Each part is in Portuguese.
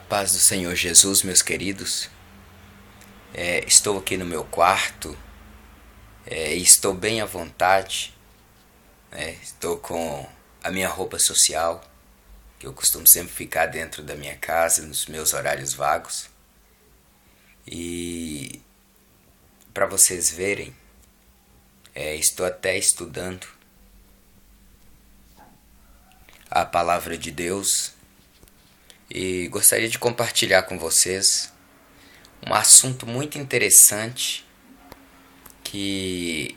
Paz do Senhor Jesus, meus queridos. Estou aqui no meu quarto e estou bem à vontade. Estou com a minha roupa social, que eu costumo sempre ficar dentro da minha casa nos meus horários vagos. E para vocês verem, estou até estudando a palavra de Deus e gostaria de compartilhar com vocês um assunto muito interessante que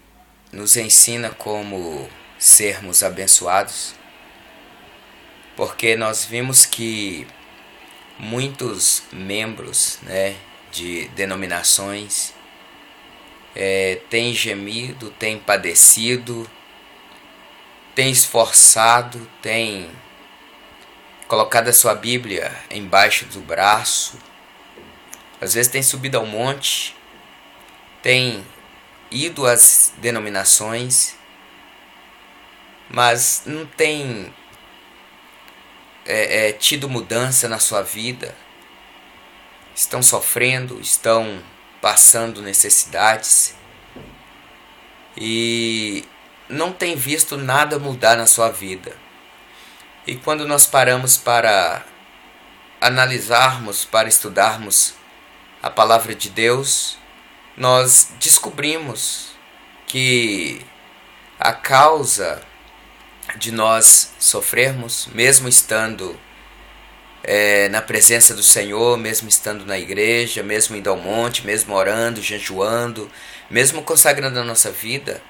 nos ensina como sermos abençoados, porque nós vimos que muitos membros, de denominações têm gemido, têm padecido, têm esforçado, têm colocado a sua Bíblia embaixo do braço, às vezes tem subido ao monte, tem ido às denominações, mas não tem tido mudança na sua vida. Estão sofrendo, estão passando necessidades e não tem visto nada mudar na sua vida. E quando nós paramos para analisarmos, para estudarmos a palavra de Deus, nós descobrimos que a causa de nós sofrermos, mesmo estando na presença do Senhor, mesmo estando na igreja, mesmo indo ao monte, mesmo orando, jejuando, mesmo consagrando a nossa vida,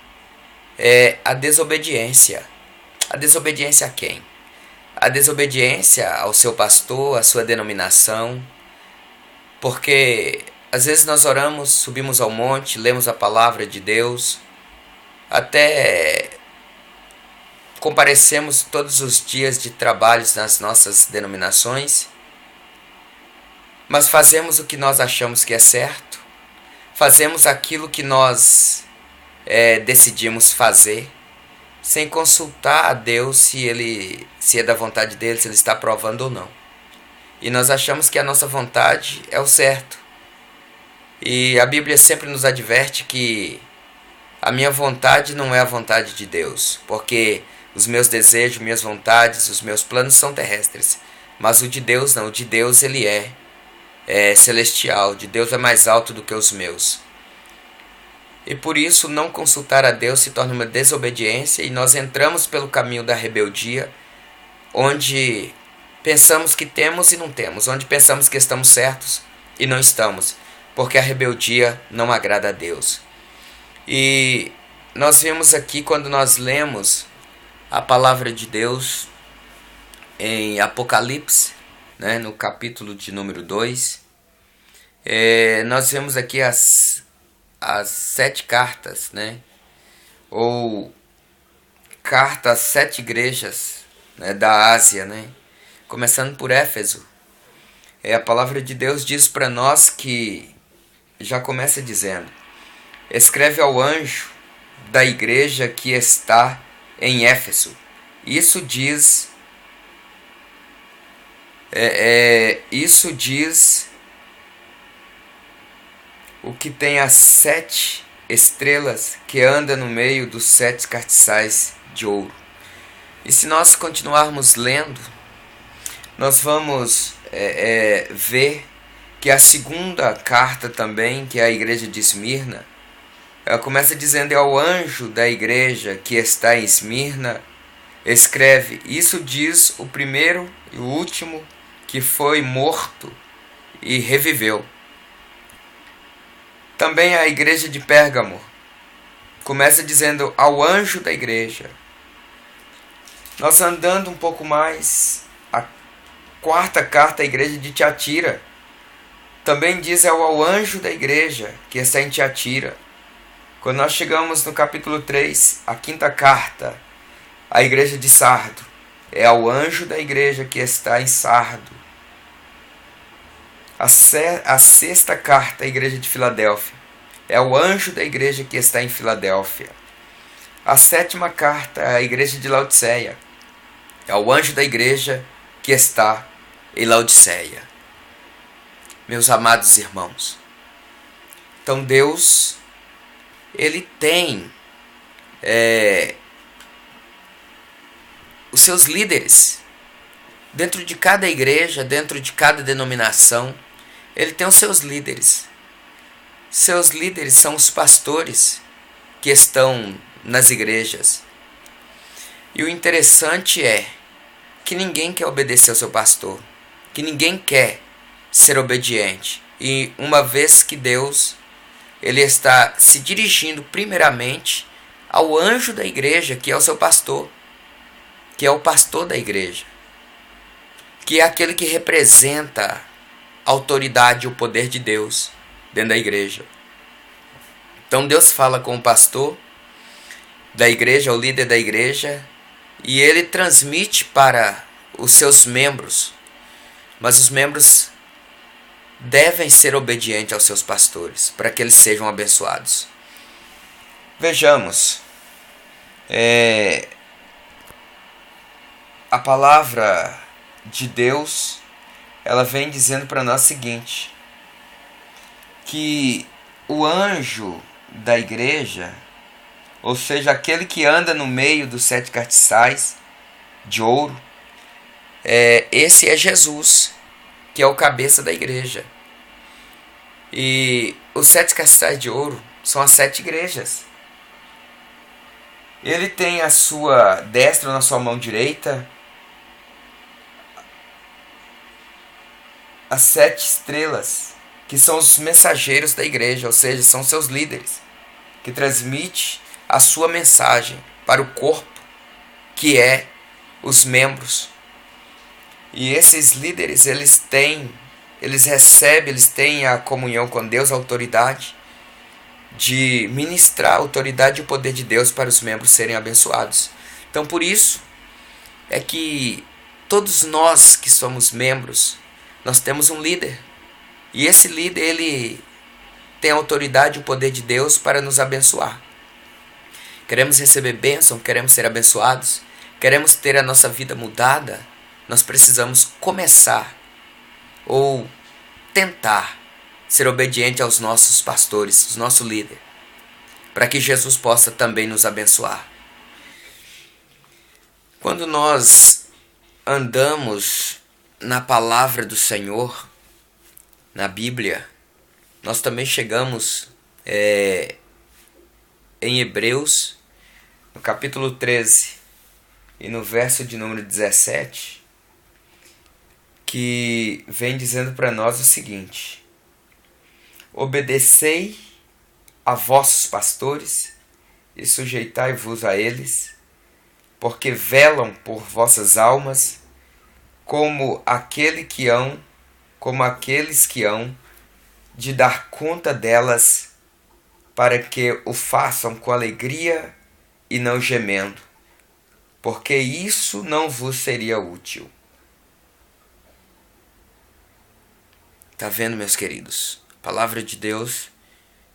é a desobediência. A desobediência a quem? A desobediência ao seu pastor, à sua denominação, porque às vezes nós oramos, subimos ao monte, lemos a palavra de Deus, até comparecemos todos os dias de trabalhos nas nossas denominações, mas fazemos o que nós achamos que é certo, fazemos aquilo que nós decidimos fazer, sem consultar a Deus se é da vontade dele, se ele está aprovando ou não. E nós achamos que a nossa vontade é o certo. E a Bíblia sempre nos adverte que a minha vontade não é a vontade de Deus, porque os meus desejos, minhas vontades, os meus planos são terrestres, mas o de Deus não. O de Deus ele é celestial, de Deus é mais alto do que os meus. E por isso não consultar a Deus se torna uma desobediência e nós entramos pelo caminho da rebeldia, onde pensamos que temos e não temos, onde pensamos que estamos certos e não estamos, porque a rebeldia não agrada a Deus. E nós vemos aqui, quando nós lemos a palavra de Deus em Apocalipse, no capítulo de número 2, nós vemos aqui as 7 cartas, ou carta às 7 igrejas, da Ásia, começando por Éfeso. A palavra de Deus diz para nós que, já começa dizendo: escreve ao anjo da igreja que está em Éfeso. Isso diz o que tem as 7 estrelas que anda no meio dos 7 castiçais de ouro. E se nós continuarmos lendo, nós vamos ver que a segunda carta também, que é a igreja de Esmirna, ela começa dizendo: ao anjo da igreja que está em Esmirna, escreve: isso diz o primeiro e o último que foi morto e reviveu. Também a igreja de Pérgamo começa dizendo: ao anjo da igreja. Nós andando um pouco mais, a quarta carta à igreja de Tiatira também diz: ao anjo da igreja que está em Tiatira. Quando nós chegamos no capítulo 3, a quinta carta à igreja de Sardo, é ao anjo da igreja que está em Sardo. A sexta carta à igreja de Filadélfia, é ao anjo da igreja que está em Filadélfia. A sétima carta à igreja de Laodiceia, é ao anjo da igreja que está em Laodiceia. meus amados irmãos. Então Deus, Ele tem os seus líderes. Dentro de cada igreja, dentro de cada denominação, Ele tem os seus líderes. Seus líderes são os pastores que estão nas igrejas. E o interessante é que ninguém quer obedecer ao seu pastor, que ninguém quer ser obediente. E uma vez que Deus, Ele está se dirigindo primeiramente ao anjo da igreja, que é o seu pastor, que é o pastor da igreja, que é aquele que representa a autoridade e o poder de Deus dentro da igreja. Então Deus fala com o pastor da igreja, o líder da igreja, e ele transmite para os seus membros, mas os membros devem ser obedientes aos seus pastores, para que eles sejam abençoados. Vejamos, a palavra de Deus, ela vem dizendo para nós o seguinte, que o anjo da igreja, ou seja, aquele que anda no meio dos 7 castiçais de ouro, esse é Jesus, que é o cabeça da igreja. E os 7 castiçais de ouro são as 7 igrejas. Ele tem a sua destra na sua mão direita as 7 estrelas, que são os mensageiros da igreja, ou seja, são seus líderes, que transmite a sua mensagem para o corpo, que é os membros. E esses líderes, eles têm a comunhão com Deus, a autoridade de ministrar a autoridade e o poder de Deus para os membros serem abençoados. Então, por isso é que todos nós que somos membros, nós temos um líder. E esse líder, ele tem a autoridade e o poder de Deus para nos abençoar. Queremos receber bênção, queremos ser abençoados, queremos ter a nossa vida mudada, nós precisamos começar ou tentar ser obediente aos nossos pastores, ao nosso líder, para que Jesus possa também nos abençoar. Quando nós andamos na palavra do Senhor, na Bíblia, nós também chegamos em Hebreus, no capítulo 13 e no verso de número 17, que vem dizendo para nós o seguinte: obedecei a vossos pastores e sujeitai-vos a eles, porque velam por vossas almas, como aqueles que hão de dar conta delas, para que o façam com alegria e não gemendo, porque isso não vos seria útil. Tá vendo, meus queridos? A palavra de Deus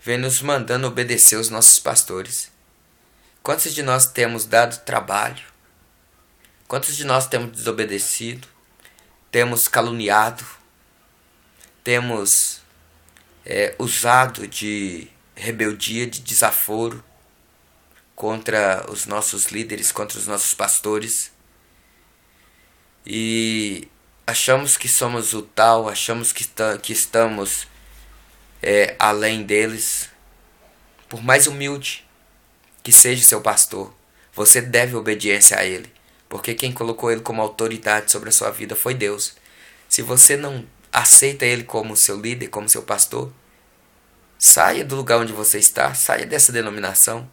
vem nos mandando obedecer os nossos pastores. Quantos de nós temos dado trabalho? Quantos de nós temos desobedecido? Temos caluniado? Temos usado de rebeldia, de desaforo contra os nossos líderes, contra os nossos pastores? E achamos que somos o tal, achamos que estamos além deles. Por mais humilde que seja seu pastor, você deve obediência a ele, porque quem colocou ele como autoridade sobre a sua vida foi Deus. Se você não aceita ele como seu líder, como seu pastor, saia do lugar onde você está, saia dessa denominação,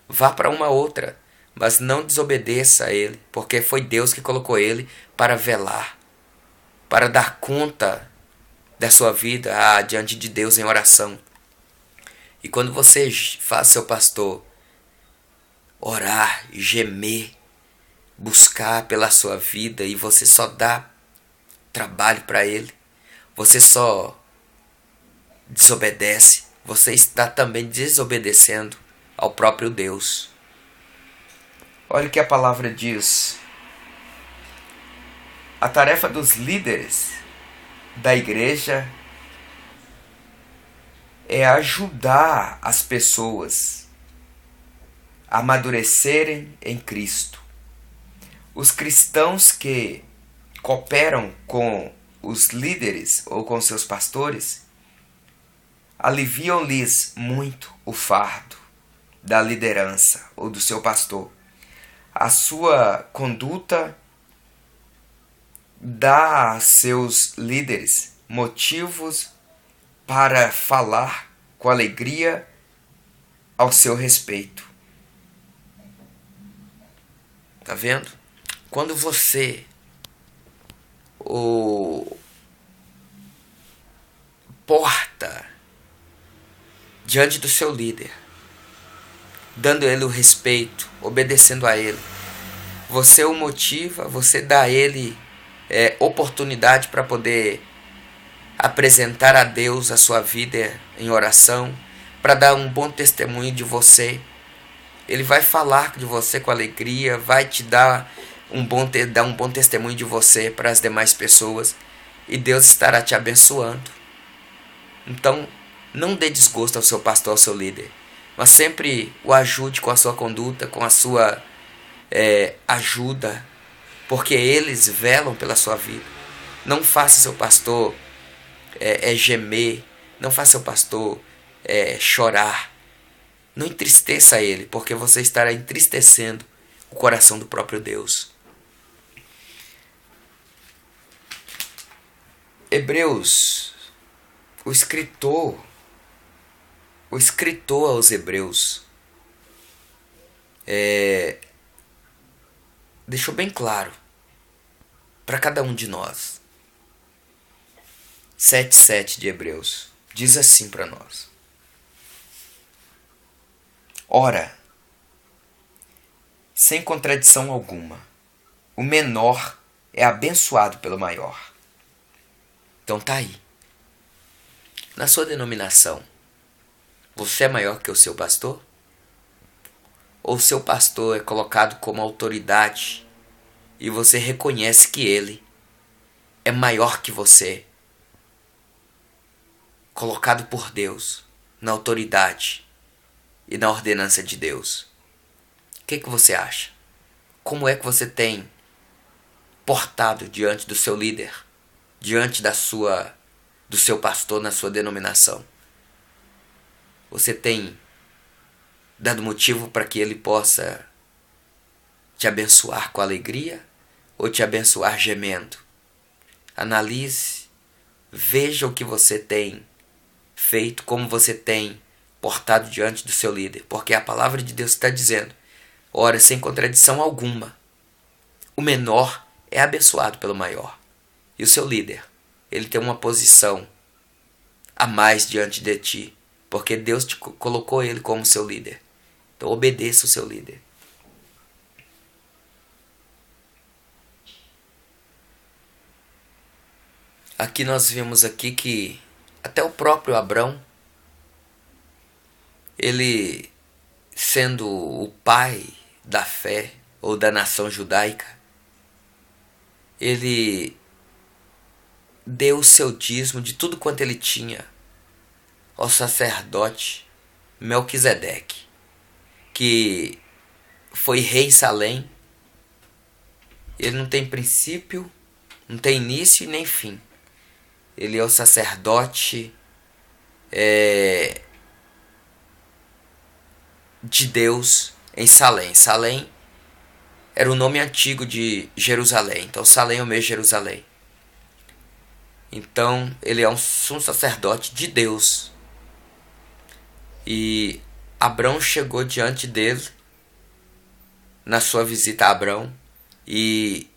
vá para uma outra, mas não desobedeça a ele, porque foi Deus que colocou ele para velar, para dar conta da sua vida diante de Deus em oração. E quando você faz seu pastor orar, gemer, buscar pela sua vida, e você só dá trabalho para ele, você só desobedece, você está também desobedecendo ao próprio Deus. Olha o que a palavra diz. A tarefa dos líderes da igreja é ajudar as pessoas a amadurecerem em Cristo. Os cristãos que cooperam com os líderes ou com seus pastores aliviam-lhes muito o fardo da liderança ou do seu pastor. A sua conduta dá a seus líderes motivos para falar com alegria ao seu respeito. Tá vendo? Quando você o porta diante do seu líder, dando a ele o respeito, obedecendo a ele, você o motiva, você dá a ele oportunidade para poder apresentar a Deus a sua vida em oração, para dar um bom testemunho de você. Ele vai falar de você com alegria, vai te dar um bom testemunho de você para as demais pessoas, e Deus estará te abençoando. Então, não dê desgosto ao seu pastor, ao seu líder, mas sempre o ajude com a sua conduta, com a sua ajuda, porque eles velam pela sua vida. Não faça seu pastor gemer, não faça seu pastor chorar. Não entristeça ele, porque você estará entristecendo o coração do próprio Deus. Hebreus, o escritor aos Hebreus deixou bem claro para cada um de nós. 7:7 de Hebreus diz assim para nós: ora, sem contradição alguma, o menor é abençoado pelo maior. Então tá aí. Na sua denominação, você é maior que o seu pastor? Ou o seu pastor é colocado como autoridade e você reconhece que ele é maior que você, colocado por Deus na autoridade e na ordenança de Deus? O que você acha? Como é que você tem portado diante do seu líder, diante do seu pastor na sua denominação? Você tem dado motivo para que ele possa te abençoar com alegria ou te abençoar gemendo? Analise, veja o que você tem feito, como você tem portado diante do seu líder, porque a palavra de Deus está dizendo: ora, sem contradição alguma, o menor é abençoado pelo maior. E o seu líder, ele tem uma posição a mais diante de ti, porque Deus te colocou ele como seu líder. Então obedeça o seu líder. Aqui nós vimos aqui que até o próprio Abrão, ele sendo o pai da fé ou da nação judaica, ele deu o seu dízimo de tudo quanto ele tinha ao sacerdote Melquisedeque, que foi rei em Salém. Ele não tem princípio, não tem início e nem fim. Ele é o sacerdote de Deus em Salém. Salém era o nome antigo de Jerusalém. Então Salém é o mesmo Jerusalém. Então ele é um sumo sacerdote de Deus. E Abrão chegou diante dele na sua visita a Abrão, e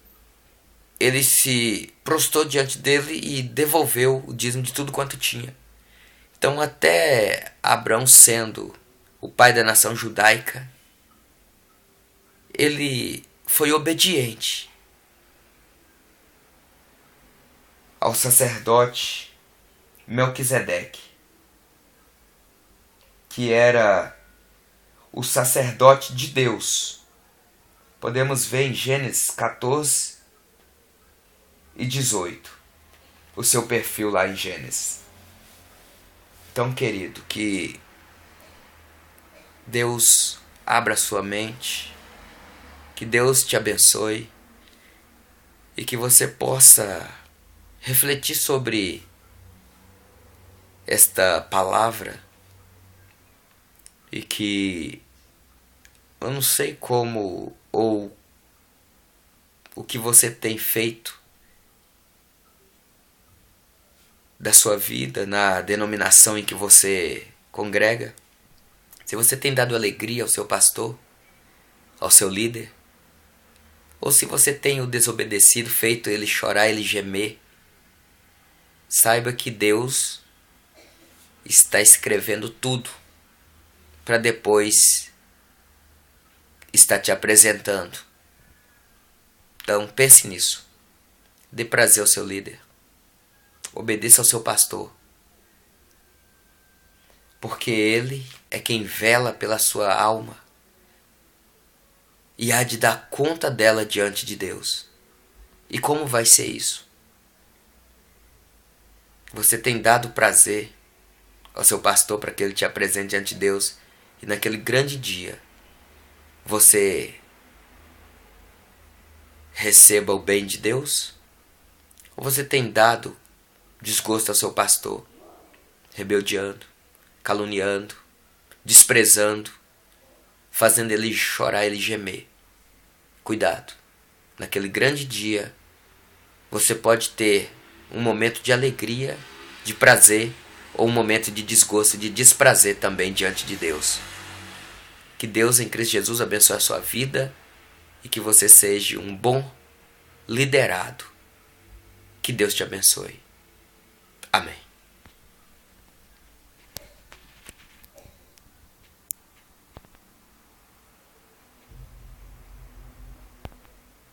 ele se prostrou diante dele e devolveu o dízimo de tudo quanto tinha. Então até Abrão, sendo o pai da nação judaica, ele foi obediente ao sacerdote Melquisedeque, que era o sacerdote de Deus. Podemos ver em Gênesis 14 e 18 o seu perfil lá em Gênesis. Então, querido, que Deus abra sua mente, que Deus te abençoe e que você possa refletir sobre esta palavra e que eu não sei como ou o que você tem feito da sua vida na denominação em que você congrega. Se você tem dado alegria ao seu pastor, ao seu líder, ou se você tem o desobedecido, feito ele chorar, ele gemer, saiba que Deus está escrevendo tudo para depois estar te apresentando. Então pense nisso. Dê prazer ao seu líder. Obedeça ao seu pastor. Porque ele é quem vela pela sua alma e há de dar conta dela diante de Deus. E como vai ser isso? Você tem dado prazer ao seu pastor para que ele te apresente diante de Deus e naquele grande dia você receba o bem de Deus? Ou você tem dado desgosto ao seu pastor, rebeldeando, caluniando, desprezando, fazendo ele chorar, ele gemer? Cuidado, naquele grande dia você pode ter um momento de alegria, de prazer, ou um momento de desgosto, de desprazer também diante de Deus. Que Deus em Cristo Jesus abençoe a sua vida e que você seja um bom liderado. Que Deus te abençoe. Amém.